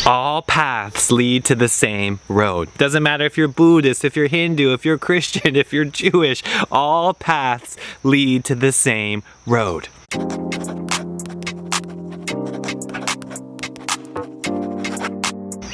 All paths lead to the same road. Doesn't matter if you're Buddhist, if you're Hindu, if you're Christian, if you're Jewish, all paths lead to the same road.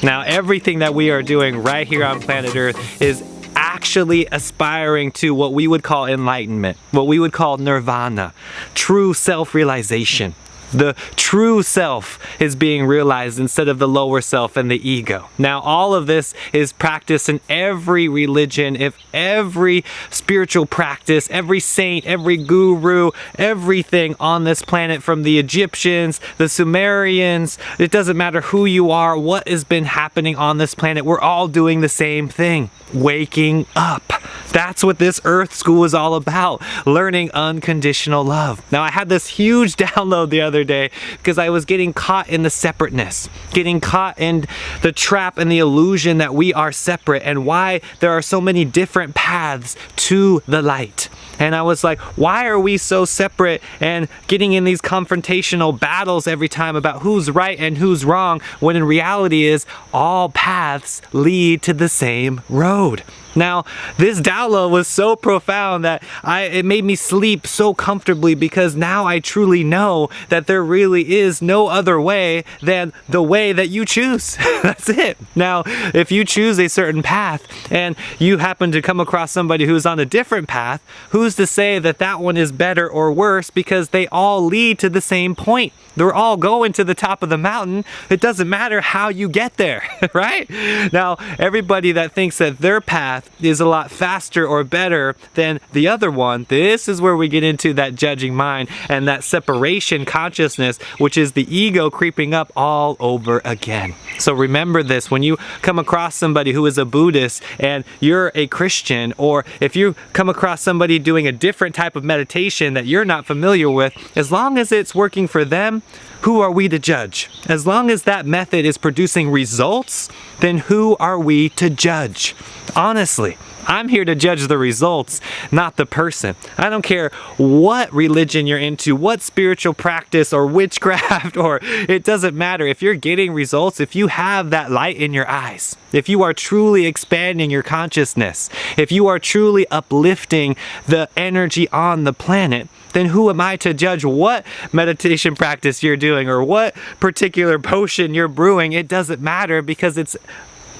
Now, everything that we are doing right here on planet Earth is actually aspiring to what we would call enlightenment, what we would call nirvana, true self-realization. The true self is being realized instead of the lower self and the ego. Now, all of this is practiced in every religion, if every spiritual practice, every saint, every guru, everything on this planet, from the Egyptians, the Sumerians, it doesn't matter who you are, what has been happening on this planet, we're all doing the same thing, waking up. That's what this Earth School is all about, learning unconditional love. Now, I had this huge download the other day because I was getting caught in the separateness, getting caught in the trap and the illusion that we are separate, and why there are so many different paths to the light. And I was like, why are we so separate and getting in these confrontational battles every time about who's right and who's wrong, when in reality is all paths lead to the same road. Now, this download was so profound that it made me sleep so comfortably, because now I truly know that there really is no other way than the way that you choose. That's it. Now, if you choose a certain path and you happen to come across somebody who's on a different path, who's to say that that one is better or worse, because they all lead to the same point. They're all going to the top of the mountain. It doesn't matter how you get there, right? Now, everybody that thinks that their path is a lot faster or better than the other one, this is where we get into that judging mind and that separation consciousness, which is the ego creeping up all over again. So remember this, when you come across somebody who is a Buddhist and you're a Christian, or if you come across somebody doing a different type of meditation that you're not familiar with, as long as it's working for them, who are we to judge? As long as that method is producing results, then who are we to judge? Honestly, I'm here to judge the results, not the person. I don't care what religion you're into, what spiritual practice or witchcraft, or it doesn't matter. If you're getting results, if you have that light in your eyes, if you are truly expanding your consciousness, if you are truly uplifting the energy on the planet, then who am I to judge what meditation practice you're doing or what particular potion you're brewing? It doesn't matter, because it's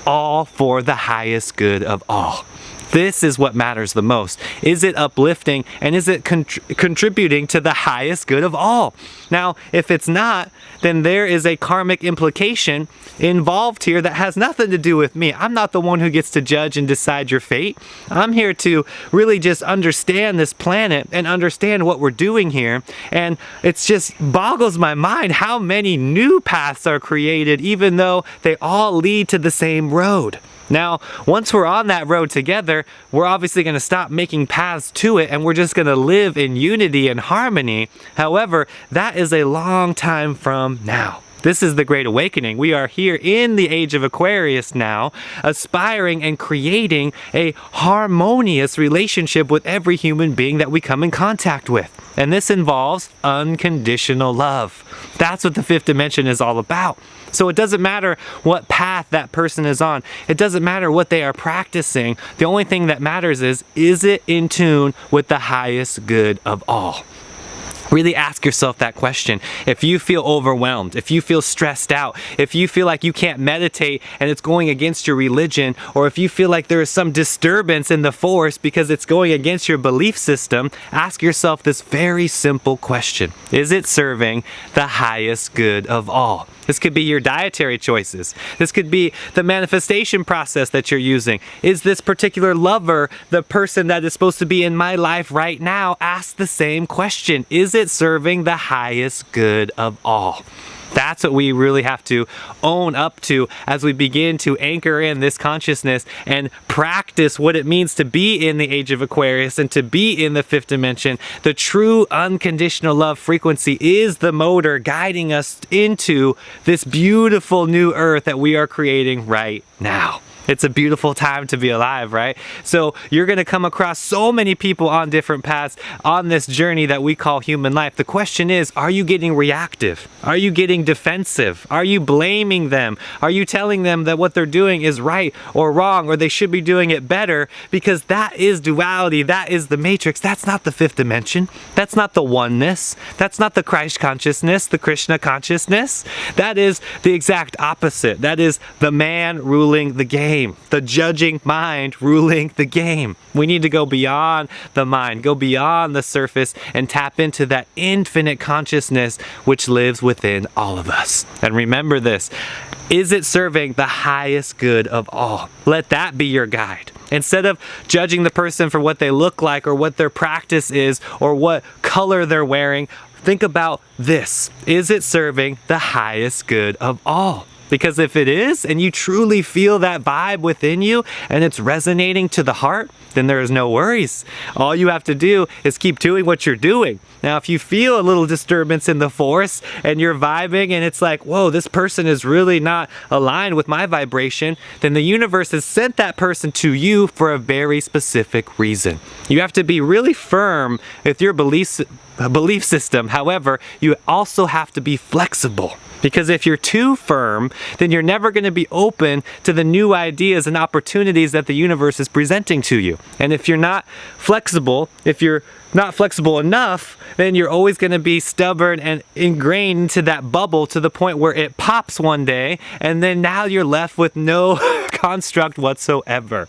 all for the highest good of all. This is what matters the most. Is it uplifting, and is it contributing to the highest good of all? Now, if it's not, then there is a karmic implication involved here that has nothing to do with me. I'm not the one who gets to judge and decide your fate. I'm here to really just understand this planet and understand what we're doing here. And it just boggles my mind how many new paths are created, even though they all lead to the same road. Now, once we're on that road together, we're obviously going to stop making paths to it, and we're just going to live in unity and harmony. However, that is a long time from now. This is the Great Awakening. We are here in the age of Aquarius now, aspiring and creating a harmonious relationship with every human being that we come in contact with. And this involves unconditional love. That's what the fifth dimension is all about. So it doesn't matter what path that person is on. It doesn't matter what they are practicing. The only thing that matters is it in tune with the highest good of all? Really ask yourself that question. If you feel overwhelmed, if you feel stressed out, if you feel like you can't meditate and it's going against your religion, or if you feel like there is some disturbance in the force because it's going against your belief system, ask yourself this very simple question. Is it serving the highest good of all? This could be your dietary choices. This could be the manifestation process that you're using. Is this particular lover the person that is supposed to be in my life right now? Ask the same question. Is it serving the highest good of all? That's what we really have to own up to as we begin to anchor in this consciousness and practice what it means to be in the age of Aquarius and to be in the fifth dimension. The true unconditional love frequency is the motor guiding us into this beautiful new earth that we are creating right now. It's a beautiful time to be alive, right? So you're going to come across so many people on different paths on this journey that we call human life. The question is, are you getting reactive? Are you getting defensive? Are you blaming them? Are you telling them that what they're doing is right or wrong, or they should be doing it better? Because that is duality. That is the matrix. That's not the fifth dimension. That's not the oneness. That's not the Christ consciousness, the Krishna consciousness. That is the exact opposite. That is the man ruling the game. The judging mind ruling the game. We need to go beyond the mind, go beyond the surface, and tap into that infinite consciousness which lives within all of us. And remember this, is it serving the highest good of all? Let that be your guide. Instead of judging the person for what they look like or what their practice is or what color they're wearing, think about this. Is it serving the highest good of all? Because if it is, and you truly feel that vibe within you, and it's resonating to the heart, then there is no worries. All you have to do is keep doing what you're doing. Now, if you feel a little disturbance in the force, and you're vibing, and it's like, whoa, this person is really not aligned with my vibration, then the universe has sent that person to you for a very specific reason. You have to be really firm with your belief system. However, you also have to be flexible. Because if you're too firm, then you're never going to be open to the new ideas and opportunities that the universe is presenting to you. And if you're not flexible, if you're not flexible enough, then you're always going to be stubborn and ingrained into that bubble to the point where it pops one day, and then now you're left with no construct whatsoever.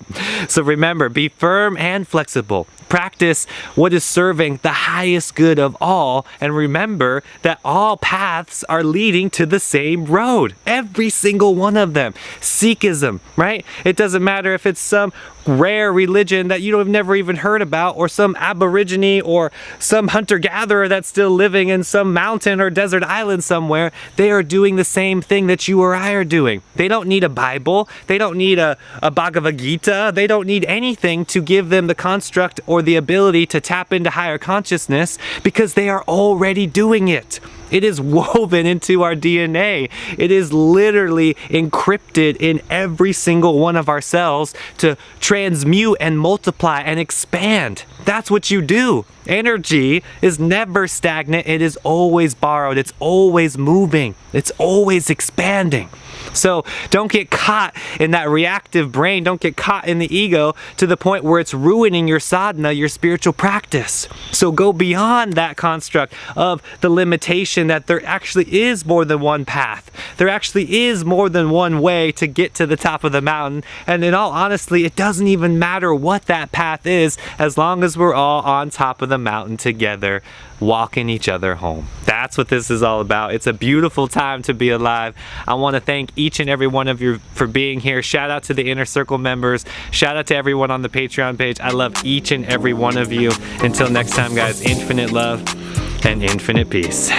So remember, be firm and flexible. Practice what is serving the highest good of all, and remember that all paths are leading to the same road. Every single one of them. Sikhism, right? It doesn't matter if it's some rare religion that you have never even heard about, or some aborigine or some hunter-gatherer that's still living in some mountain or desert island somewhere. They are doing the same thing that you or I are doing. They don't need a Bible. They don't need a Bhagavad Gita. They don't need anything to give them the construct or the ability to tap into higher consciousness, because they are already doing it. It is woven into our DNA. It is literally encrypted in every single one of our cells to transmute and multiply and expand. That's what you do. Energy is never stagnant. It is always borrowed. It's always moving. It's always expanding. So don't get caught in that reactive brain. Don't get caught in the ego to the point where it's ruining your sadhana, your spiritual practice. So go beyond that construct of the limitation that there actually is more than one path. There actually is more than one way to get to the top of the mountain. And in all honesty, it doesn't even matter what that path is, as long as we're all on top of the mountain together, walking each other home. That's what this is all about. It's a beautiful time to be alive. I want to thank each and every one of you for being here. Shout out to the Inner Circle members. Shout out to everyone on the Patreon page. I love each and every one of you. Until next time, guys, infinite love and infinite peace.